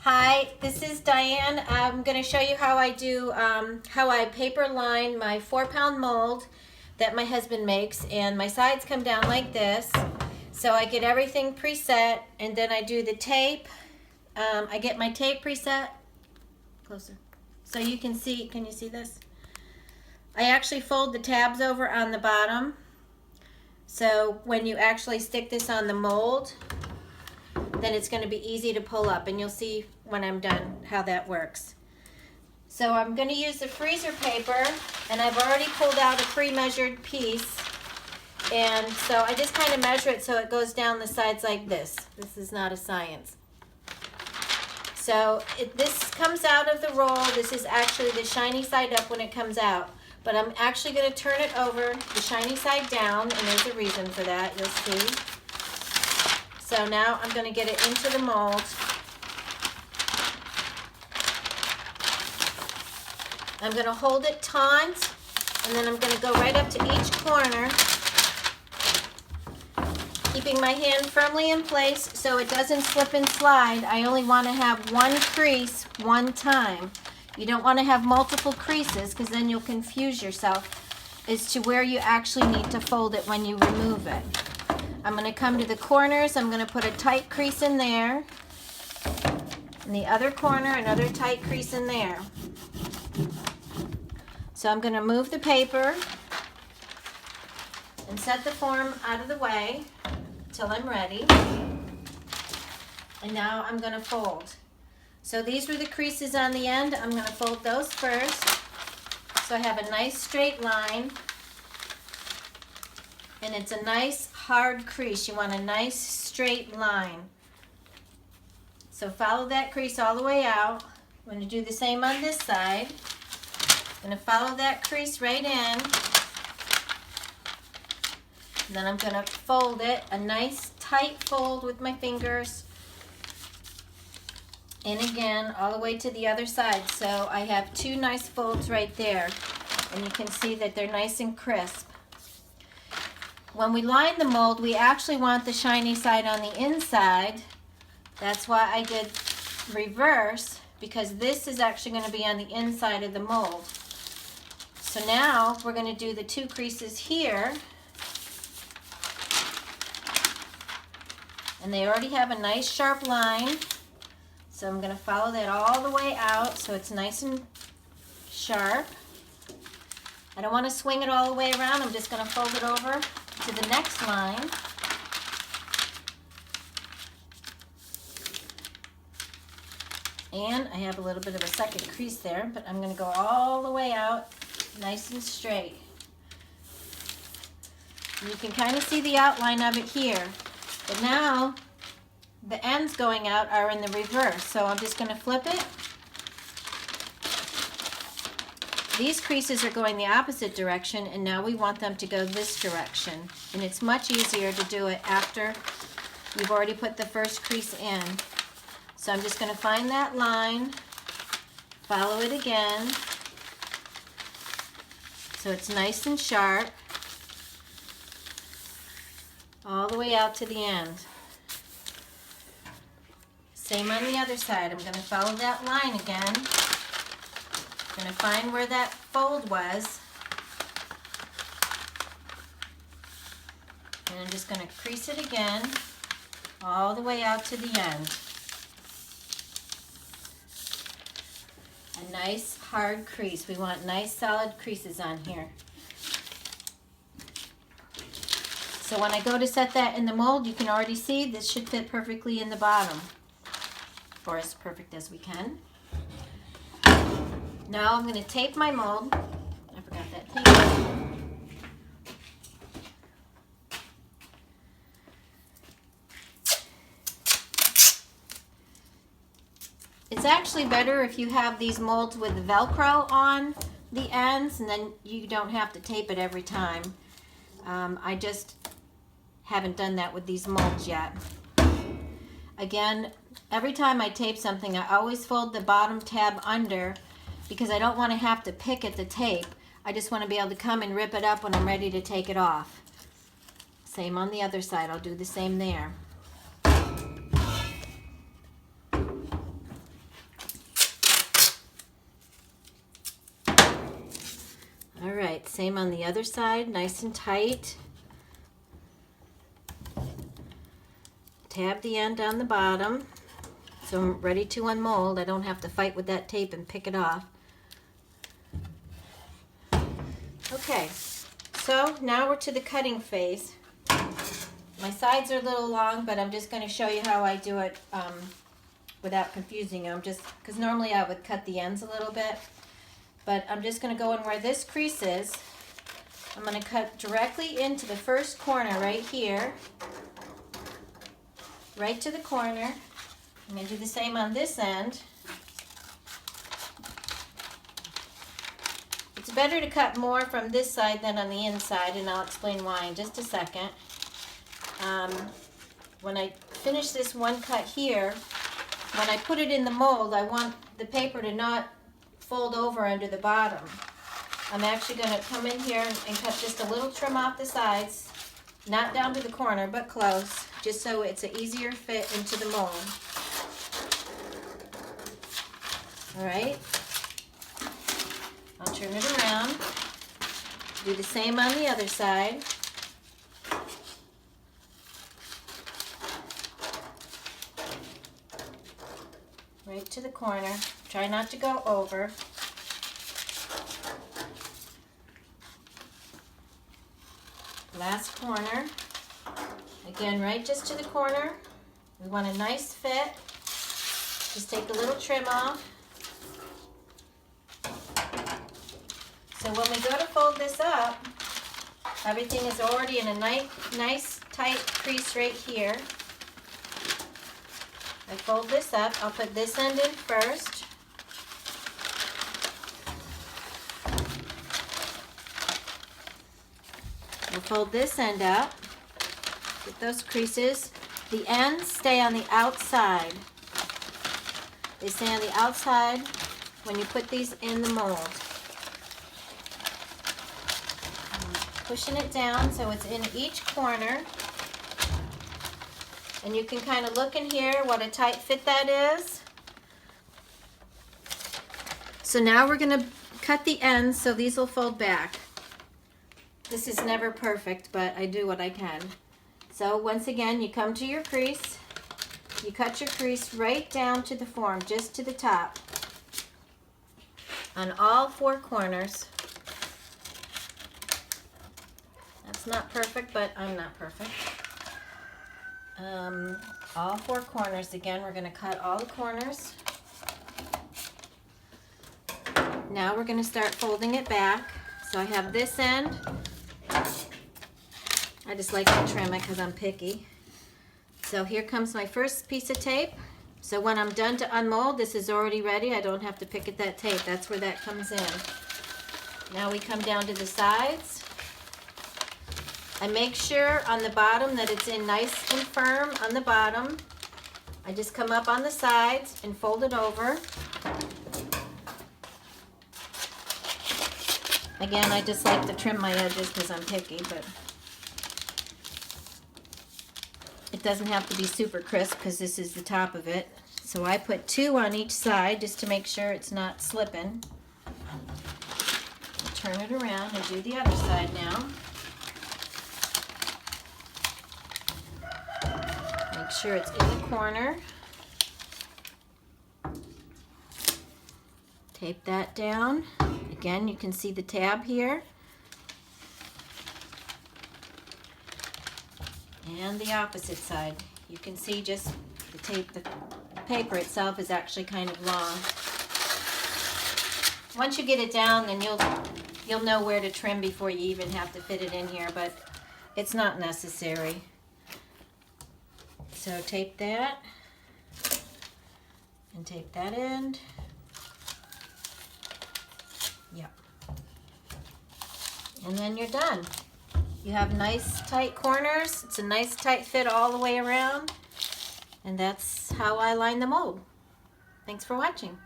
Hi, this is Diane. I'm going to show you how I do, how I paper line my 4-pound mold that my husband makes, and my sides come down like this. So I get everything preset, and then I do the tape. I get my tape preset, closer, so you can see, can you see this? I actually fold the tabs over on the bottom, so when you actually stick this on the mold, then it's going to be easy to pull up, and you'll see when I'm done how that works. So I'm going to use the freezer paper, and I've already pulled out a pre-measured piece, and so I just kind of measure it so it goes down the sides like this. This is not a science. So this comes out of the roll. This is actually the shiny side up when it comes out, but I'm actually going to turn it over the shiny side down, and there's a reason for that, you'll see. So now I'm going to get it into the mold. I'm going to hold it taut, and then I'm going to go right up to each corner, keeping my hand firmly in place so it doesn't slip and slide. I only want to have one crease one time. You don't want to have multiple creases because then you'll confuse yourself as to where you actually need to fold it when you remove it. I'm going to come to the corners. I'm going to put a tight crease in there. In the other corner, another tight crease in there. So I'm going to move the paper and set the form out of the way till I'm ready. And now I'm going to fold. So these were the creases on the end. I'm going to fold those first. So I have a nice straight line. And it's a nice hard crease. You want a nice straight line. So follow that crease all the way out. I'm going to do the same on this side. I'm going to follow that crease right in. Then I'm going to fold it, a nice tight fold with my fingers. And again, all the way to the other side. So I have two nice folds right there. And you can see that they're nice and crisp. When we line the mold, we actually want the shiny side on the inside. That's why I did reverse, because this is actually going to be on the inside of the mold. So now we're going to do the two creases here. And they already have a nice sharp line. So I'm going to follow that all the way out so it's nice and sharp. I don't want to swing it all the way around. I'm just going to fold it over to the next line. And I have a little bit of a second crease there, but I'm going to go all the way out nice and straight. And you can kind of see the outline of it here. But now the ends going out are in the reverse, so I'm just going to flip it. These creases are going the opposite direction, and now we want them to go this direction. And it's much easier to do it after you've already put the first crease in. So I'm just going to find that line, follow it again, so it's nice and sharp, all the way out to the end. Same on the other side. I'm going to follow that line again. I'm going to find where that fold was. And I'm just going to crease it again all the way out to the end. A nice hard crease. We want nice solid creases on here. So when I go to set that in the mold, you can already see this should fit perfectly in the bottom, or as perfect as we can. Now I'm going to tape my mold. I forgot that tape. It's actually better if you have these molds with Velcro on the ends, and then you don't have to tape it every time. I just haven't done that with these molds yet. Again, every time I tape something, I always fold the bottom tab under, because I don't want to have to pick at the tape. I just want to be able to come and rip it up when I'm ready to take it off. Same on the other side. I'll do the same there. right, same on the other side, nice and tight. Tab the end on the bottom so I'm ready to unmold. I don't have to fight with that tape and pick it off. Okay, so now we're to the cutting phase. My sides are a little long, but I'm just going to show you how I do it without confusing you. Just because normally I would cut the ends a little bit, but I'm just going to go in where this crease is. I'm going to cut directly into the first corner right here, right to the corner. I'm going to do the same on this end. It's better to cut more from this side than on the inside, and I'll explain why in just a second. When I finish this one cut here, when I put it in the mold, I want the paper to not fold over under the bottom. I'm actually going to come in here and cut just a little trim off the sides, not down to the corner, but close, just so it's an easier fit into the mold. All right. I'll turn it around. Do the same on the other side. Right to the corner. Try not to go over. Last corner. Again, right just to the corner. We want a nice fit. Just take a little trim off. So when we go to fold this up, everything is already in a nice tight crease right here. I fold this up. I'll put this end in first. We'll fold this end up. Get those creases. The ends stay on the outside. They stay on the outside when you put these in the mold. Pushing it down so it's in each corner. And you can kind of look in here what a tight fit that is. So now we're going to cut the ends so these will fold back. This is never perfect, but I do what I can. So once again, you come to your crease. You cut your crease right down to the form, just to the top. On all four corners. That's not perfect, but I'm not perfect. All four corners. Again, we're going to cut all the corners. Now we're going to start folding it back. So I have this end. I just like to trim it because I'm picky. So here comes my first piece of tape. So when I'm done to unmold, this is already ready. I don't have to pick at that tape. That's where that comes in. Now we come down to the sides. I make sure on the bottom that it's in nice and firm on the bottom. I just come up on the sides and fold it over. Again, I just like to trim my edges because I'm picky, but it doesn't have to be super crisp because this is the top of it. So I put 2 on each side just to make sure it's not slipping. I'll turn it around and do the other side now. Make sure it's in the corner. Tape that down. Again, you can see the tab here. And the opposite side. You can see just the tape, the paper itself is actually kind of long. Once you get it down, then you'll know where to trim before you even have to fit it in here, but it's not necessary. So tape that, and tape that end. Yep. And then you're done. You have nice tight corners. It's a nice tight fit all the way around. And that's how I line the mold. Thanks for watching.